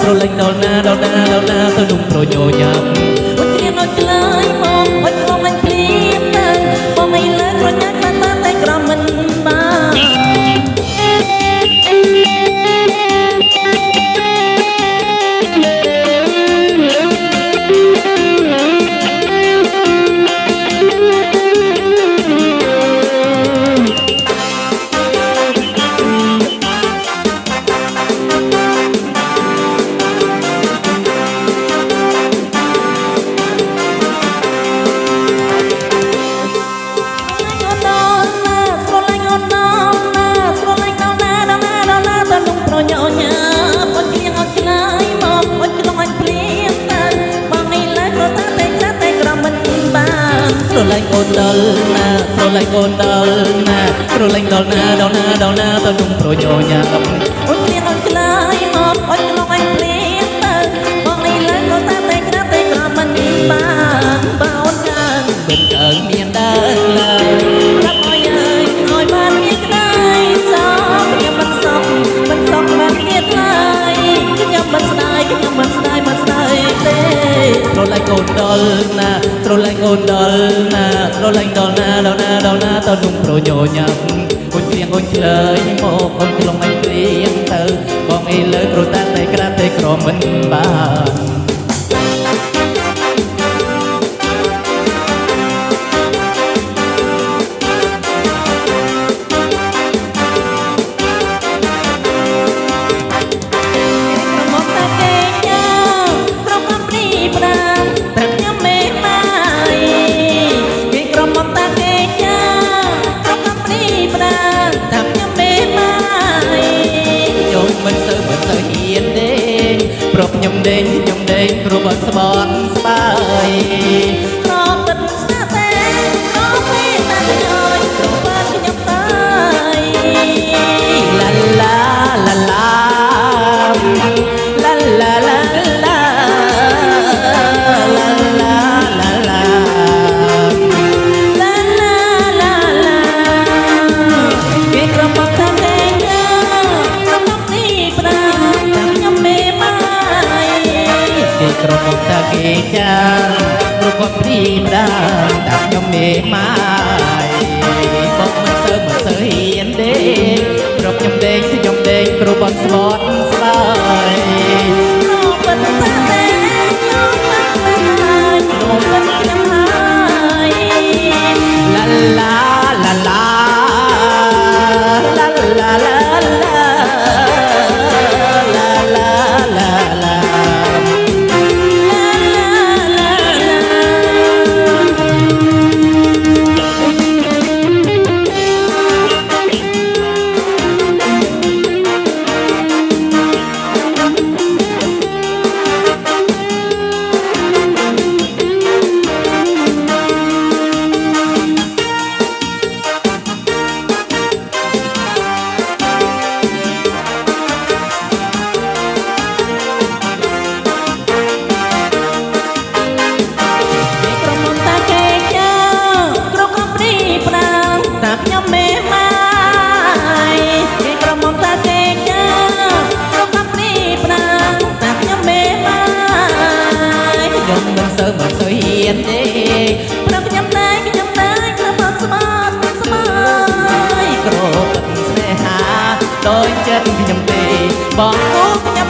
ស្រឡាញ់ដល់ណាដល់ណាដល់ណាទៅនំប្រញញ៉ាំអូនគ្រាមកឆ្លើយមកអូនឆ្លងមិនព្រៀបទៅបងមិនលើប្រញាប់តែក្រំមិនបានស្រឡាញ់អូនដល់ណាស្រឡាញ់អូនដល់ណាស្រឡាញ់ដល់ណាដល់ណាដល់ណាទៅនំប្រញញ៉ាំអូនគ្រាអូនឆ្លើយមកអូនក្នុងអញព្រៀបទៅបងនេះឡើងក៏តែក្រមិនបានបើអូនកើមិនកើមានដើរឡើយប្រាប់អើយឲ្យបានមានក្តីសោកខ្ញុំមិនសោកបានទៀតឡើយខ្ញុំមិនស្ដាយទេស្រឡាញ់អូនដល់ណាស្រឡាញ់អូនដល់ណាស្រឡាញ់ដល់ណាដល់ណាដល់ណាទៅនំប្រញញ៉ាំអូនគ្រៀងអូនឆ្លើយមកអូនខ្លងមិនព្រៀងទៅបងអីលើគ្រូតាតែក្រតែក្រមិនបានខ្ញុំដេញគ្រូបាត់ស្បត់ស្បាយគ្រាបិទស្នាតែគ្រាពេលតែអើយគ្រាបាត់ខ្ញុំទៅឡាឡាឡាឡាឡាឡាឡាឡាក្រមុំតាគេចារូបព្រីមដាតាខ្ញុំមេម៉ាយបងមិនសូវហ៊ានទេប្រកខ្ញុំដេញគ្រូបាត់ស្បត់ស្បាយរូបបាត់តាតែខ្ញុំមកហើយរូបបាត់ខ្ញុំហើយឡាឡាឡាឡាឡាឡាឡាខ្ញុំមេម៉ាយគេក្រមុំតាគេចារូបព្រីប្រាំតាខ្ញុំមេម៉ាយខ្ញុំមិនសូវហ៊ានទេព្រោះខ្ញុំតែគ្រាបាត់ស្បត់ស្បាយគ្រូបិទស្នេហាដោយចិត្តខ្ញុំទេបងអូខ្ញុំ